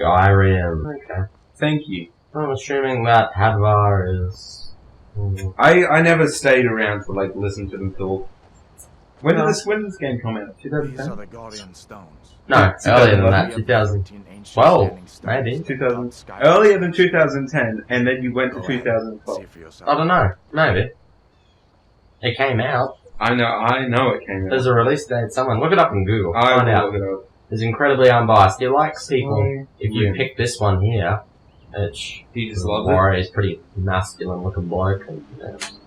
Skyrim. Okay. Thank you. I'm assuming that Hadvar is... I never stayed around to like listen to them talk. When did this game come out? These are 2010? the Guardian Stones. No, earlier than that, 2012, maybe. 2000. Earlier than 2010, and then you went to 2012. I don't know, maybe. It came out. I know it came out. There's a release date somewhere. Look it up in Google. I Find out. will look it up. It's incredibly unbiased. He likes people. If you pick this one here, which He just loves Warrior is pretty masculine looking bloke, and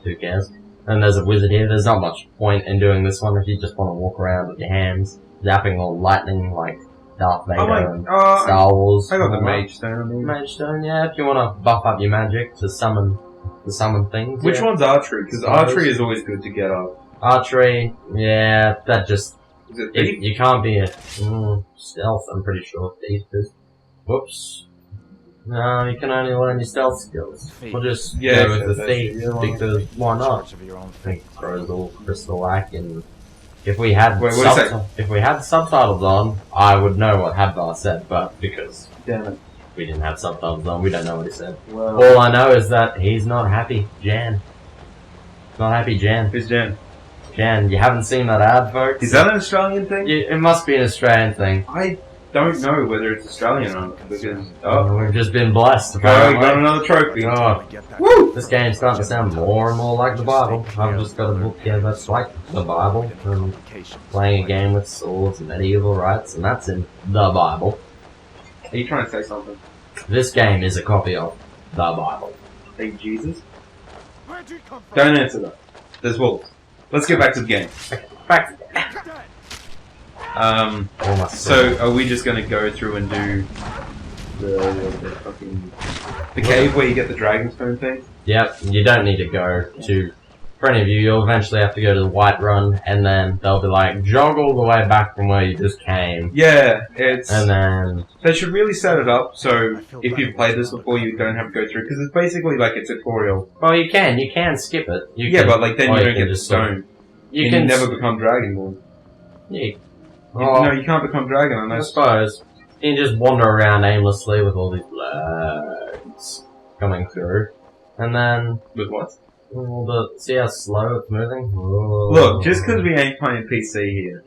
who cares? And there's a wizard here. There's not much point in doing this one if you just want to walk around with your hands, zapping all lightning like Darth Vader and Star Wars. I got the Mage Stone. Mage Stone, yeah. If you want to buff up your magic to summon things. Which yeah. one's archery? Because archery is always good to get up. Archery, yeah, that just... Is it thief? You can't be a... stealth, I'm pretty sure. Thief is... Whoops. No, you can only learn your stealth skills. We'll just go with the thief, because why not? I think throws all crystal lack and... If we had subtitles on, I would know what Hadvar said, but because Damn it. we didn't have subtitles on, we don't know what he said. Well, All I know is that he's not happy, Jan. Not happy, Jan. who's Jan? Jan, you haven't seen that ad, folks? Is that an Australian thing? It must be an Australian thing. I don't know whether it's Australian or not, because... We've just been blessed. got another trophy. Oh, Woo! this game's starting to sound more and more like the Bible. I've just got a book here that's like the Bible. I'm playing a game with swords and medieval rights, and that's in the Bible. Are you trying to say something? This game is a copy of the Bible. Say Jesus? Don't answer that. There's wolves. Let's get back to the game. Back to So are we just gonna go through and do the cave where you get the dragonstone thing? Yep, you don't need to go to... For any of you, you'll eventually have to go to the White Run, and then they'll be like, jog all the way back from where you just came. Yeah, it's... And then... They should really set it up so if you've played this before, you don't have to go through, because it's basically like a tutorial. Well, you can skip it. But like then you don't get the stone. You can never become Dragonborn. Yeah. No, you can't become Dragon I unless... suppose. You can just wander around aimlessly with all these lags coming through. And then... With what? See how slow it's moving? Look, just because we ain't playing PC here,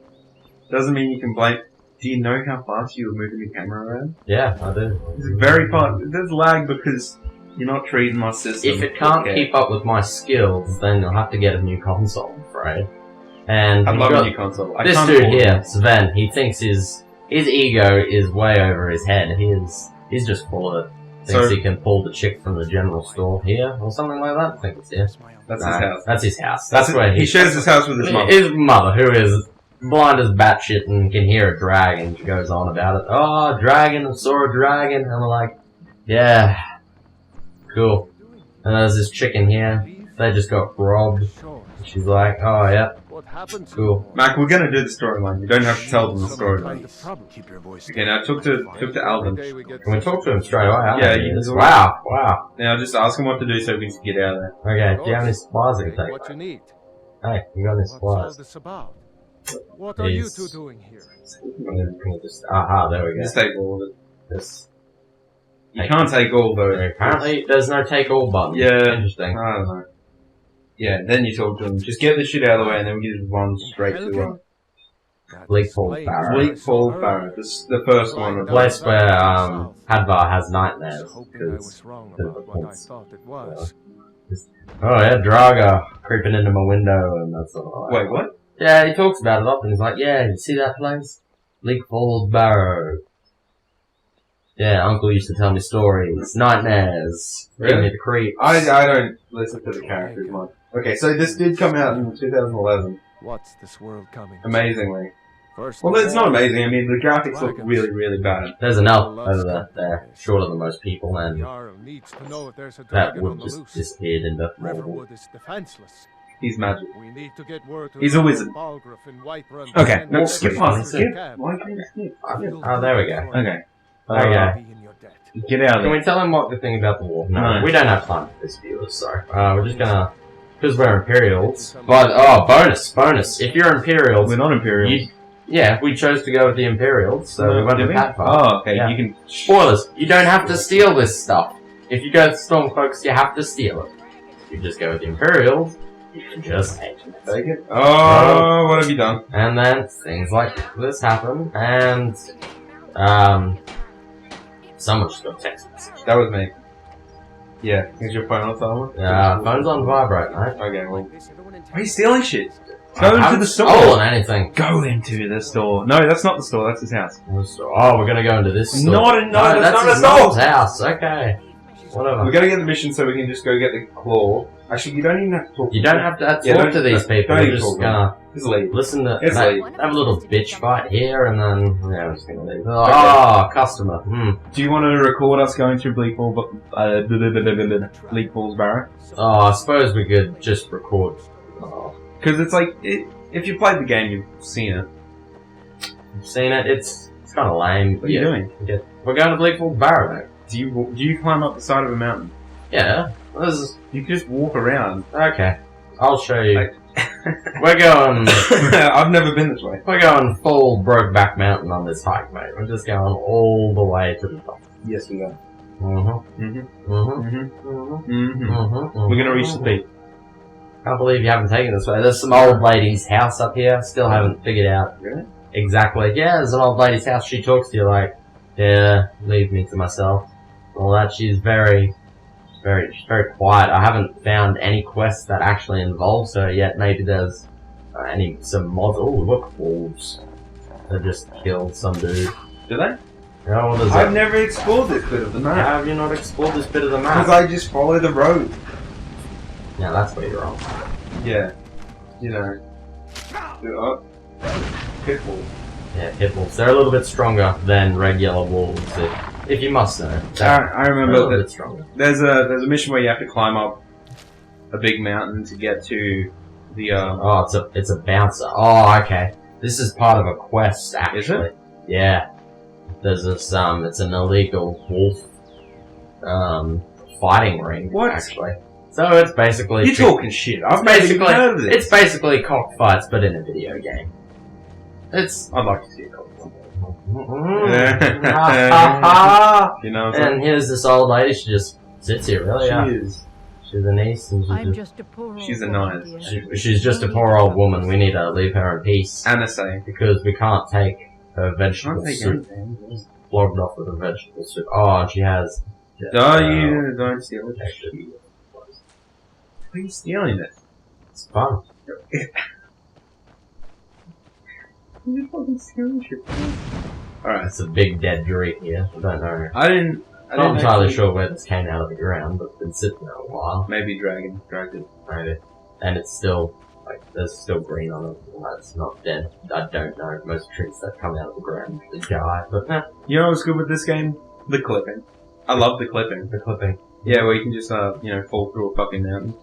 doesn't mean you can blame... Do you know how fast you were moving the camera around? Yeah, I do. It's very fast. There's lag because you're not treating my system. If it can't keep up with my skills, then you'll have to get a new console, I'm afraid. And I love a new console. This dude here, Sven, he thinks his ego is way over his head. He's just full of it. Thinks he can pull the chick from the general store here, or something like that. I think it's here. That's his house. That's his house. That's where he shares his house with his mother. His mother, who is blind as batshit and can hear a dragon. She goes on about it. Oh, dragon! I saw a dragon. And we're like, yeah, cool. And there's this chicken here. They just got robbed. She's like, oh yeah, cool. Mac, we're gonna do the storyline. You don't have to tell them the storyline. Okay, now talk to Alvin. Can we talk to him straight away? Yeah, you can. Wow. Now just ask him what to do so we can get out of there. Okay, do you have any supplies I can take? What you need? Hey, you got any supplies? This about? What are you two doing here? Aha, there we go. Just take all of it. This. You can't take all though. Apparently, there's no take all button. Yeah. Interesting. I don't know. Yeah, then you talk to him. Just get the shit out of the way and then we can just run straight to Bleakfall Barrow. Bleakfall Barrow. This the first one. The place where Hadvar has nightmares. Oh yeah, Draga creeping into my window and that's all. Wait, what? Yeah, he talks about it often. He's like, yeah, you see that place? Bleakfall Barrow. Yeah, Uncle used to tell me stories, nightmares, give me the creeps. I don't listen to the characters much. Okay, so this did come out in 2011. What's this world coming? Amazingly. First well, it's not amazing. I mean, the graphics look really, really bad. There's an elf over there, shorter than most people, and that would just disappeared into Riverwood is defenseless. He's magic. We need to get word to He's a wizard. Okay, no, skip on. Skip. Why can't you skip? Oh, there we go. Okay. Okay. Get out of there. Can we tell him what the thing about the war? No, we don't have time for this, viewers, sorry. We're just gonna... Because we're Imperials. But, bonus! If you're Imperials... We're not Imperials. Yeah, we chose to go with the Imperials, so we went with Pathfinder. Oh, okay. Yeah. You can. Spoilers, you don't have to steal this stuff. If you go to Stormcloaks, you have to steal it. If you just go with the Imperials, you can just take it. Oh, what have you done? And then things like this happen, and someone just got a text message. That was me. Yeah. Is your phone on silent? Phone's on vibrate, mate. Okay, well. Why are you stealing shit? I Go into haven't the store. stolen anything. Go into the store. No, that's not the store. That's his house. Oh, we're gonna go into this store. No, that's not his a store. mom's house. Okay. Whatever. We gotta get the mission so we can just go get the claw. Actually, you don't even have to talk. You don't have to talk don't- to these people. don't We're even just talk gonna Just leave. listen to Just leave. have a little bitch fight here, and then yeah, I'm just gonna leave. Oh, customer. Do you want to record us going through Bleak Falls Barrow? Oh, I suppose we could just record. Oh, Because it's like, if you played the game, you've seen it. you've seen it. It's kind of lame. What are you doing? We're going to Bleak Falls Barrow, mate. Do you climb up the side of a mountain? Yeah. This is You can just walk around. okay. I'll show you. Like- We're going. I've never been this way. We're going full Brokeback Mountain on this hike, mate. We're just going all the way to the top. Yes, we are. We're gonna reach the peak. Can't believe you haven't taken this way. There's some old lady's house up here. Still haven't figured out Really? exactly. Yeah, there's an old lady's house. She talks to you like, yeah, leave me to myself. All that. She's very quiet. I haven't found any quests that actually involves her yet. Maybe there's some mods. Oh, look, wolves. They just killed some dude. Do they? Yeah, well, I've never explored this bit of the How map. have you not explored this bit of the map? Because I just follow the road. Yeah, that's where you're wrong. Yeah. You know. Pitbull. Yeah, pit wolves. They're a little bit stronger than regular wolves, if you must know. I They're a little remember bit that stronger. there's a mission where you have to climb up a big mountain to get to the Oh, it's a bouncer. Oh, okay. This is part of a quest, actually. Is it? Yeah. There's this it's an illegal wolf fighting ring. What? Actually. So it's basically You're talking shit. I've never even heard of this. It's basically cockfights, but in a video game. It's I'd like to see it. You know what I'm And here's this old lady. She just sits here, really. Yeah. saying? She is. She's a niece, and I'm just a poor old She's a woman, nice. dear. she's just a poor old woman. We need to leave her in peace Anna say. because we can't take her vegetable Can't take soup. anything. Flogged off with a vegetable soup. Oh, and she has. Don't steal it. Actually, Why are you stealing it? it's fun. You're fucking stealing shit. Alright. It's a big dead dream here. I don't know. I didn't Not entirely actually- sure where this came out of the ground, but it's been sitting there a while. Maybe dragged it. Maybe. And it's still, like, there's still green on it. Well, it's not dead. I don't know. Most trees that come out of the ground usually die, but You know what's good with this game? The clipping. I love the clipping. the clipping. Yeah, where you can just fall through a fucking mountain.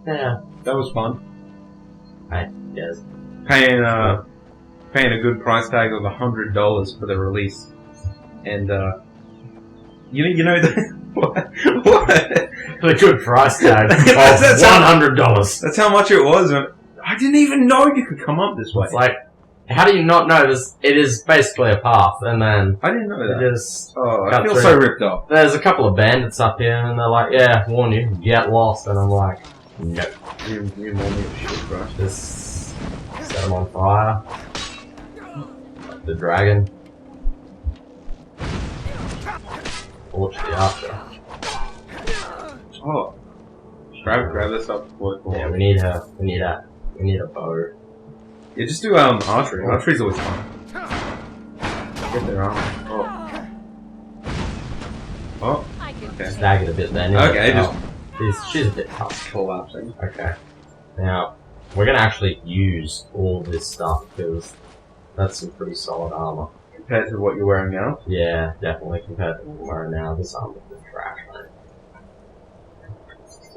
Yeah. That was fun. Yes. Paying a good price tag of $100 for the release, and you know the what? The good price tag of That's $100. That's how much it was. And I didn't even know you could come up this way. It's like, how do you not know this? It is basically a path, and then I didn't know it that. is. Oh, I cut feel through. so ripped off. There's a couple of bandits up here, and they're like, "Yeah, warn you, get lost." And I'm like, "Nope, You more me of shit, bro. just set them on fire." The dragon. Watch the archer. Oh, grab this up before it falls. Yeah, we need her. We need a bow. Yeah, just do archery. Archery's always fun. Get their armor. Oh, okay. Stag it a bit then. Okay, she's a bit tough. Collapsing. Okay. Now, we're gonna actually use all this stuff because that's some pretty solid armor. Compared to what you're wearing now. Yeah, definitely compared to what we're wearing now. This armor's been trash, man.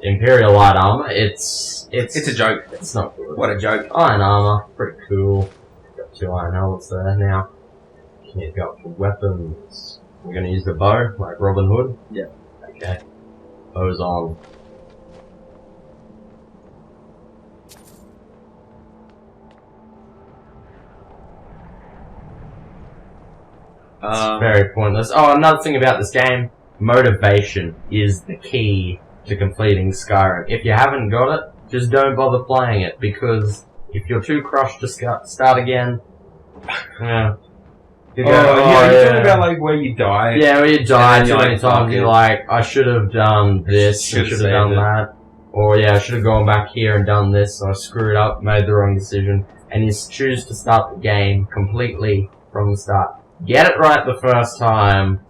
Imperial light armor, it's It's a joke. it's not good. What a joke. Iron armor, pretty cool. Got 2 iron helmets there now. Can't go for weapons. We're gonna use the bow, like Robin Hood. Yeah. Okay. Bow's on. It's very pointless. Oh, another thing about this game, motivation is the key to completing Skyrim. If you haven't got it, just don't bother playing it, because if you're too crushed to start again, yeah. You're talking about like where you die. Yeah, where you die too many like, times, you're like, I should have done this, I should have done that. Or yeah, I should have gone back here and done this, so I screwed up, made the wrong decision. And you choose to start the game completely from the start. Get it right the first time,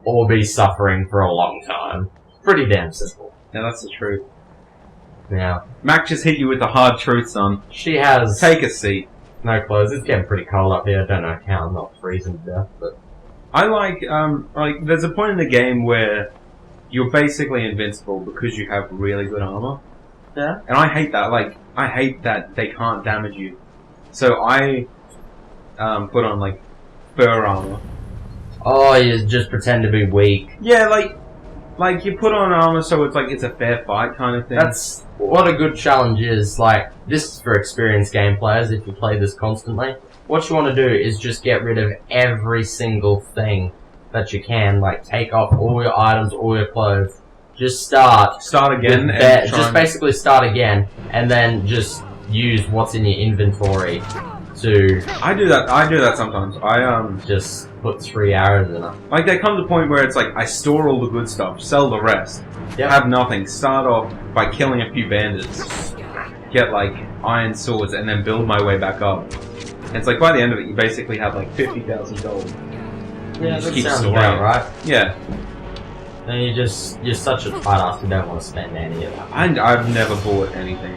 or be suffering for a long time. Pretty damn simple. Yeah, that's the truth. Yeah. Mac just hit you with the hard truth, son. She has... Take a seat. No clothes. It's getting pretty cold up here. I don't know how I'm not freezing to death, but... I like, there's a point in the game where you're basically invincible because you have really good armor. Yeah. And I hate that. Like, I hate that they can't damage you. So I, put on, like, fur armor. Oh, you just pretend to be weak. Yeah, like you put on armor so it's like it's a fair fight kind of thing. That's what a good challenge is. Like, this is for experienced game players if you play this constantly. What you want to do is just get rid of every single thing that you can. Like, take off all your items, all your clothes. Just start again. And just basically start again, and then just use what's in your inventory to... I do that sometimes. just put 3 arrows in it. Like, there comes a point where it's like, I store all the good stuff, sell the rest. Yep. Have nothing. Start off by killing a few bandits. Get, like, iron swords, and then build my way back up. And it's like, by the end of it, you basically have, like, 50,000 gold. Yeah, that sounds about right. Yeah. And you're such a tight ass, you don't want to spend any of that. I've never bought anything.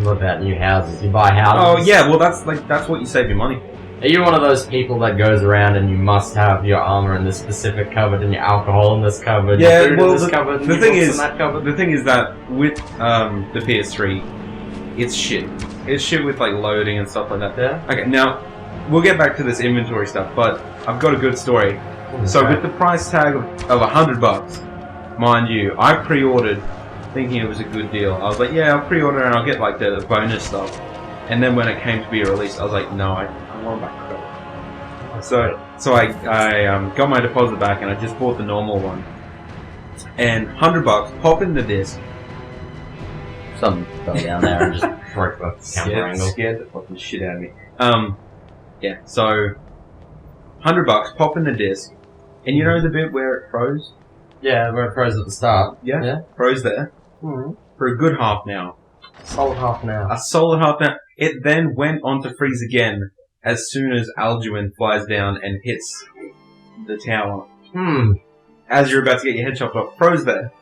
What about new houses? You buy houses? Oh, yeah, well, that's what you save your money for. Are you one of those people that goes around and you must have your armor in this specific cupboard and your alcohol in this cupboard, yeah, your food well, in this cupboard, and the your thing books is, in that cupboard? The thing is that with the PS3, it's shit. It's shit with like loading and stuff like that. Yeah. Okay, now we'll get back to this inventory stuff, but I've got a good story. So with the price tag of $100, mind you, I pre-ordered thinking it was a good deal. I was like, yeah, I'll pre-order and I'll get like the bonus stuff. And then when it came to be released, I was like, no, I want my credit. So I got my deposit back and I just bought the normal one. And $100, pop in the disc. Something fell down there and just broke the camera angle. Scared the fucking shit out of me. Yeah, so $100, pop in the disc. And you know the bit where it froze? Yeah, where it froze at the start. Yeah. Froze there. Mm-hmm. For a good half an hour. Solid half an hour. A solid half an hour. It then went on to freeze again as soon as Alduin flies down and hits the tower. As you're about to get your head chopped off. Froze there.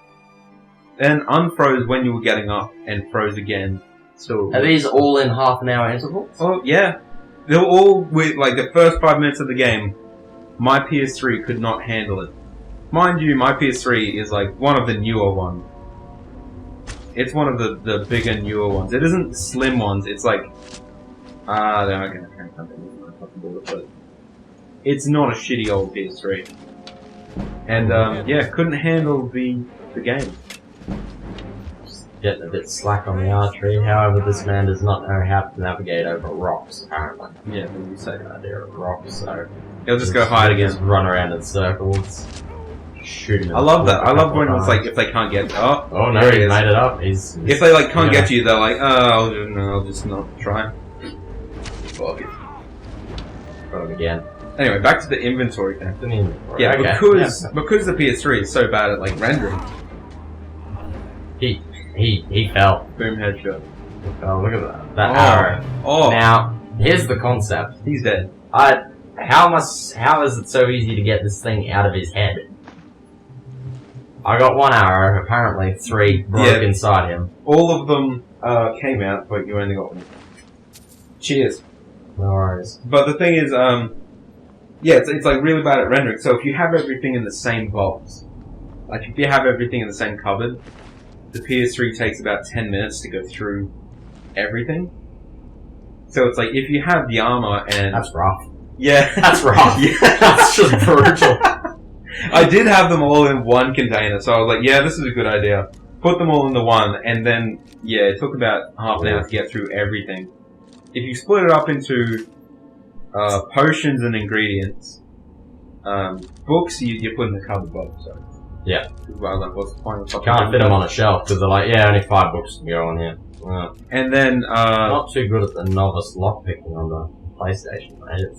Then unfroze when you were getting up and froze again. So are these all in half an hour intervals? Oh, yeah. They were all with, like, the first 5 minutes of the game. My PS3 could not handle it. Mind you, my PS3 is, like, one of the newer ones. It's one of the bigger, newer ones. It isn't the slim ones. It's like... but it's not a shitty old PS3. And, yeah, couldn't handle the game. Getting a bit slack on the archery. However, this man does not know how to navigate over rocks, apparently. Yeah, when you say that idea of rocks, so... He'll just go hide again. Just run around in circles. Shoot him. I love that. I love when it's like, if they can't get... Oh no, he made it up. He's if they, like, can't get you, they're like, oh, I'll just not try. Fuck it. Got him again. Anyway, back to the inventory thing. Yeah, okay. because the PS3 is so bad at, like, rendering. He fell. Boom, headshot. Oh, look at that arrow. Oh. Now, here's the concept. He's dead. How is it so easy to get this thing out of his head? I got 1 arrow, apparently 3 broke inside him. All of them came out, but you only got 1. Cheers. No worries. But the thing is, yeah, it's like really bad at rendering. So if you have everything in the same box, like if you have everything in the same cupboard, the PS3 takes about 10 minutes to go through everything. So it's like, if you have the armor and... That's rough. Yeah. That's rough. Yeah. That's just brutal. I did have them all in one container, so I was like, yeah, this is a good idea. Put them all into one, and then, yeah, it took about half an hour to get through everything. If you split it up into potions and ingredients, books you put in the cupboard box. So. Yeah. Well, like, what's the point of Can't fit them on a shelf because they're like, yeah, only 5 books can go on here. And then, not too good at the novice lockpicking on the PlayStation, mate.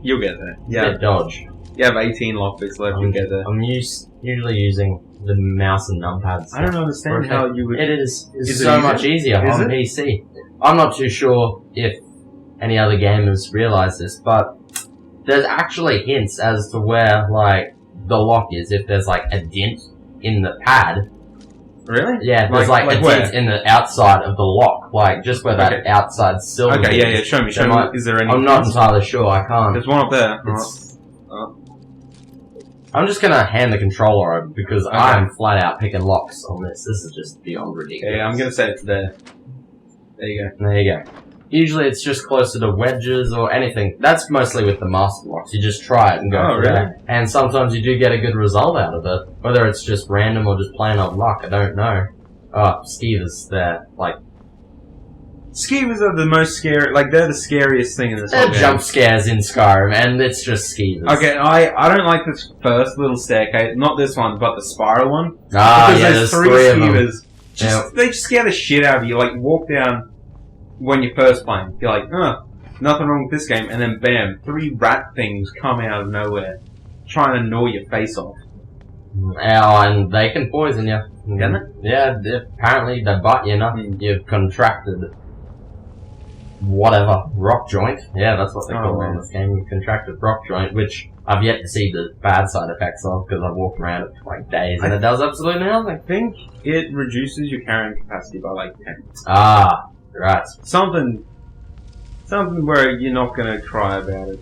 You'll get there. Yeah. Dodge. You have 18 lockpicks left, you'll get there. I'm usually using the mouse and numpads. I don't understand how you would... It is so much easier on PC. I'm not too sure if any other gamers realize this, but there's actually hints as to where, like, the lock is, if there's, like, a dent in the pad. Really? Yeah, there's, like a where? dent in the outside of the lock, like, just where that outside silver Okay, yeah, show me. Is there any... I'm not entirely sure, I can't. There's one up there. I'm just gonna hand the controller over because I'm flat out picking locks on this. This is just beyond ridiculous. Yeah, I'm gonna say it's there. There you go. There you go. Usually it's just closer to wedges or anything. That's mostly with the master locks. You just try it and go for it. And sometimes you do get a good result out of it. Whether it's just random or just plain old luck, I don't know. Oh, skeevers, they're like... Skeevers are the most scary, like, they're the scariest thing in this whole game. Jump scares in Skyrim, and it's just skeevers. Okay, I don't like this first little staircase, not this one, but the spiral one. Ah, because yeah, there's 3 skeevers. They just scare the shit out of you. Like, you walk down when you're first playing, you're like, nothing wrong with this game, and then bam, 3 rat things come out of nowhere, trying to gnaw your face off. Oh, and they can poison you. Can they? Yeah, apparently they bite you enough, you've contracted whatever, rock joint. Yeah, that's what they call it in this game. You've contracted rock joint, which I've yet to see the bad side effects of because I've walked around it for like days and it does absolutely nothing. I think it reduces your carrying capacity by like 10. Ah, right. Something where you're not gonna cry about it.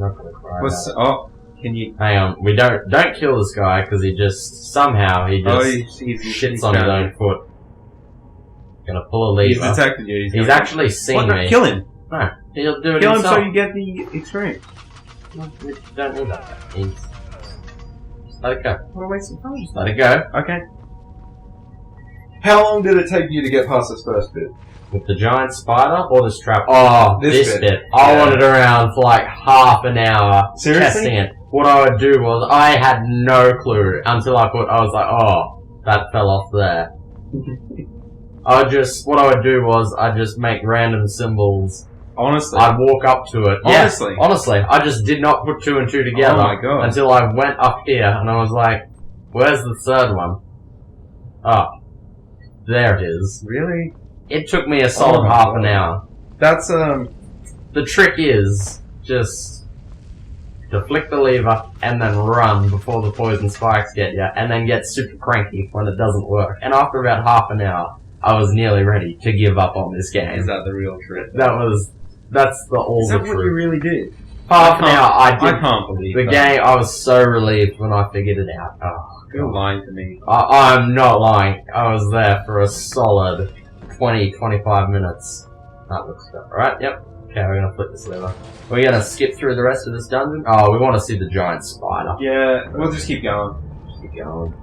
Not gonna cry about it. Oh, can you... Hang on, we don't kill this guy because he just, somehow he just shits on his own foot. Gonna pull a lever. He's detected you. He's actually seen me. Kill him. No, he'll do it Kill himself. him so you get the experience. No, we don't need that. Just let it go. What a waste of time. Just let it go. Okay. How long did it take you to get past this first bit? With the giant spider or this trap? Oh, this bit. Yeah. I wandered around for like half an hour testing it. What I would do was, I had no clue until I was like, oh, that fell off there. What I would do was, I'd just make random symbols. Honestly? I'd walk up to it. Honestly? Yeah, honestly. I just did not put 2 and 2 together. Oh my god. Until I went up here, and I was like, where's the third one? Oh. There it is. Really? It took me a solid half an hour. That's, The trick is, just to flick the lever, and then run before the poison spikes get you, and then get super cranky when it doesn't work. And after about half an hour, I was nearly ready to give up on this game. Is that the real trick? That's the truth. Is that what you really did? Half an hour, I did. I can't believe the that. game. I was so relieved when I figured it out. Oh, you're lying to me. I'm not lying. I was there for a solid 20-25 minutes. That looks good. Alright, yep. Okay, we're gonna flip this lever. We're gonna skip through the rest of this dungeon. Oh, we want to see the giant spider. Yeah, we'll just keep going. Just keep going.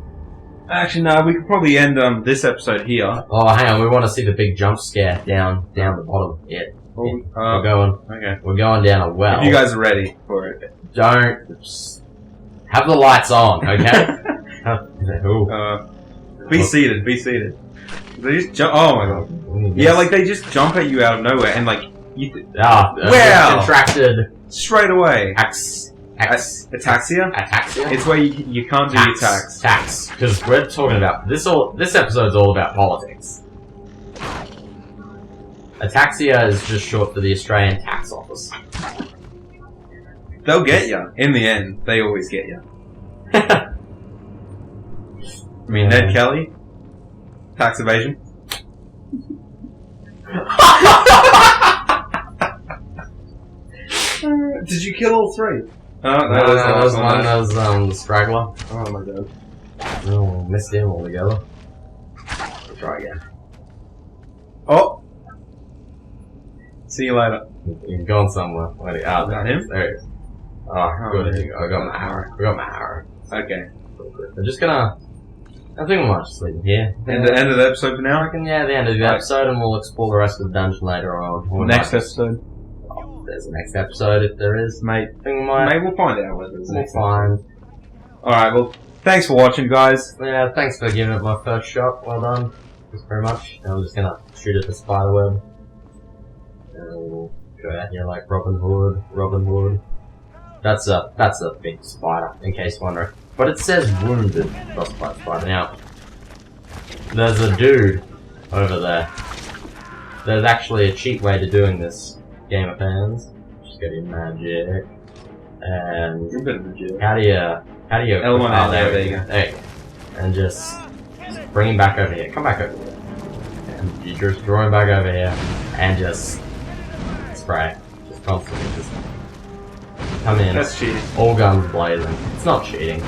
Actually, no, we could probably end this episode here. Oh, hang on. We want to see the big jump scare down the bottom. Yeah. We're going. Okay. We're going down a well. If you guys are ready for it. Don't have the lights on, okay? Be seated. Be seated. They just jump. Oh my god. Yeah, like they just jump at you out of nowhere, and like you. Wow. Contracted straight away. Ataxia? Ataxia? It's where you can't do your tax. Tax. Because we're talking about... This episode's all about politics. Ataxia is just short for the Australian Tax Office. They'll get you. In the end, they always get you. I mean, Ned Kelly? Tax evasion? Did you kill all 3? No, that was one. That was the straggler. Oh my god. Oh, missed him altogether. We'll try again. Oh! See you later. You've gone somewhere. Where is him? There he is. Oh, good. I got my arrow. Okay. I'm just gonna... I think we might just leave it here. End of the episode for now? I reckon, yeah, the end of the episode, and we'll explore the rest of the dungeon later on. Next episode. there's a next episode, if there is. Mate, Think we might. we'll find out whether there's We'll next find. Alright, well, thanks for watching, guys. Yeah, thanks for giving it my first shot. Well done. Thanks very much. I'm just gonna shoot at the spider web. And we'll go out here like Robin Hood. That's a big spider, in case you're wondering. But it says wounded frostbite spider. Now, there's a dude over there. There's actually a cheat way to doing this, gamer fans. Just get in magic. And how do you L1, there you go. There you go. And just bring him back over here. Come back over here. And you just draw him back over here and just spray. Just constantly just come in. That's cheating. All guns blazing. It's not cheating.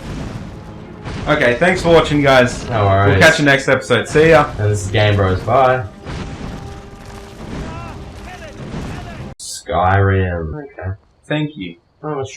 Okay, thanks for watching, guys. No worries. We'll catch you next episode. See ya. And this is GameBros. Bye. Skyrim. Okay. Thank you. Oh,